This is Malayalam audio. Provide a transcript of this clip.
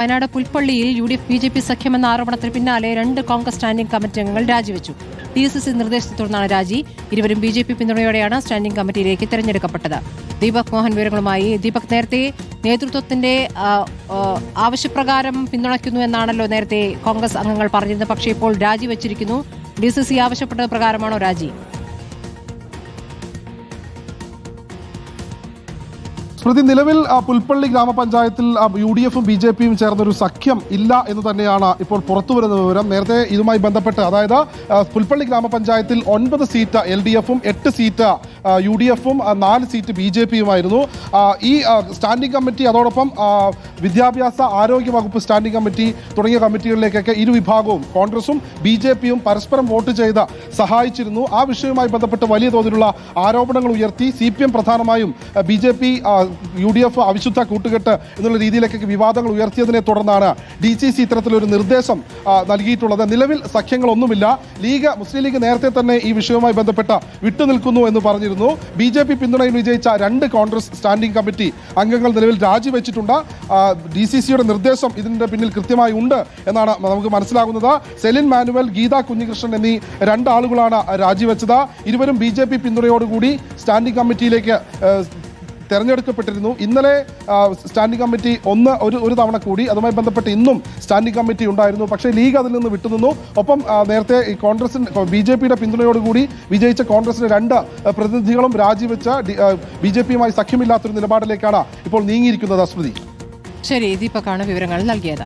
വയനാട് പുൽപ്പള്ളിയിൽ UDF BJP സഖ്യമെന്ന ആരോപണത്തിന് പിന്നാലെ 2 കോൺഗ്രസ് സ്റ്റാൻഡിംഗ് കമ്മിറ്റി അംഗങ്ങൾ രാജിവെച്ചു. DCC നിർദ്ദേശത്തെ തുടർന്നാണ് രാജി. ഇരുവരും BJP പിന്തുണയോടെയാണ് സ്റ്റാൻഡിംഗ് കമ്മിറ്റിയിലേക്ക് തെരഞ്ഞെടുക്കപ്പെട്ടത്. ദീപക് മോഹൻ വിവരങ്ങളുമായി. ദീപക്, നേരത്തെ നേതൃത്വത്തിന്റെ ആവശ്യപ്രകാരം പിന്തുണയ്ക്കുന്നു എന്നാണല്ലോ നേരത്തെ കോൺഗ്രസ് അംഗങ്ങൾ പറഞ്ഞിരുന്നത്. പക്ഷേ ഇപ്പോൾ രാജിവെച്ചിരിക്കുന്നു. DCC ആവശ്യപ്പെട്ട പ്രകാരമാണോ രാജി? സ്മൃതി, നിലവിൽ പുൽപ്പള്ളി ഗ്രാമപഞ്ചായത്തിൽ UDFും BJPയും ചേർന്നൊരു സഖ്യം ഇല്ല എന്ന് തന്നെയാണ് ഇപ്പോൾ പുറത്തുവരുന്ന വിവരം. നേരത്തെ ഇതുമായി ബന്ധപ്പെട്ട്, അതായത് പുൽപ്പള്ളി ഗ്രാമപഞ്ചായത്തിൽ 9 സീറ്റ് LDFും 8 സീറ്റ് UDFും 4 സീറ്റ് BJPയുമായിരുന്നു. ഈ സ്റ്റാൻഡിംഗ് കമ്മിറ്റി, അതോടൊപ്പം വിദ്യാഭ്യാസ ആരോഗ്യ വകുപ്പ് സ്റ്റാൻഡിംഗ് കമ്മിറ്റി തുടങ്ങിയ കമ്മിറ്റികളിലേക്കൊക്കെ ഇരുവിഭാഗവും കോൺഗ്രസും BJPയും പരസ്പരം വോട്ട് ചെയ്ത് സഹായിച്ചിരുന്നു. ആ വിഷയവുമായി ബന്ധപ്പെട്ട് വലിയ തോതിലുള്ള ആരോപണങ്ങൾ ഉയർത്തി CPM പ്രധാനമായും BJP UDF അവിശുദ്ധ കൂട്ടുകെട്ട് എന്നുള്ള രീതിയിലേക്കൊക്കെ വിവാദങ്ങൾ ഉയർത്തിയതിനെ തുടർന്നാണ് DCC ഇത്തരത്തിലൊരു നിർദ്ദേശം നൽകിയിട്ടുള്ളത്. നിലവിൽ സഖ്യങ്ങളൊന്നുമില്ല. മുസ്ലിം ലീഗ് നേരത്തെ തന്നെ ഈ വിഷയവുമായി ബന്ധപ്പെട്ട് വിട്ടുനിൽക്കുന്നു എന്ന് പറഞ്ഞിരുന്നു. BJP പിന്തുണയിൽ വിജയിച്ച 2 കോൺഗ്രസ് സ്റ്റാൻഡിംഗ് കമ്മിറ്റി അംഗങ്ങൾ നിലവിൽ രാജിവെച്ചിട്ടുണ്ട്. DCCയുടെ നിർദ്ദേശം ഇതിന്റെ പിന്നിൽ കൃത്യമായി ഉണ്ട് എന്നാണ് നമുക്ക് മനസ്സിലാകുന്നത്. സെലിൻ മാനുവൽ, ഗീത കുഞ്ഞികൃഷ്ണൻ എന്നീ 2 ആളുകളാണ് രാജിവെച്ചത്. ഇരുവരും BJP പിന്തുണയോടുകൂടി സ്റ്റാൻഡിംഗ് കമ്മിറ്റിയിലേക്ക് തെരഞ്ഞെടുക്കപ്പെട്ടിരുന്നു. ഇന്നലെ സ്റ്റാൻഡിംഗ് കമ്മിറ്റി ഒരു തവണ കൂടി, അതുമായി ബന്ധപ്പെട്ട് ഇന്നും സ്റ്റാൻഡിംഗ് കമ്മിറ്റി ഉണ്ടായിരുന്നു. പക്ഷേ ലീഗ് അതിൽ നിന്ന് വിട്ടുനിന്നു. ഒപ്പം നേരത്തെ ഈ BJPയുടെ പിന്തുണയോടുകൂടി വിജയിച്ച കോൺഗ്രസിന്റെ 2 പ്രതിനിധികളും രാജിവെച്ച് BJPയുമായി സഖ്യമില്ലാത്തൊരു നിലപാടിലേക്കാണ് ഇപ്പോൾ നീങ്ങിയിരിക്കുന്നത്. സ്മൃതി, ശരി, ദീപക്കാണ് വിവരങ്ങൾ നൽകിയത്.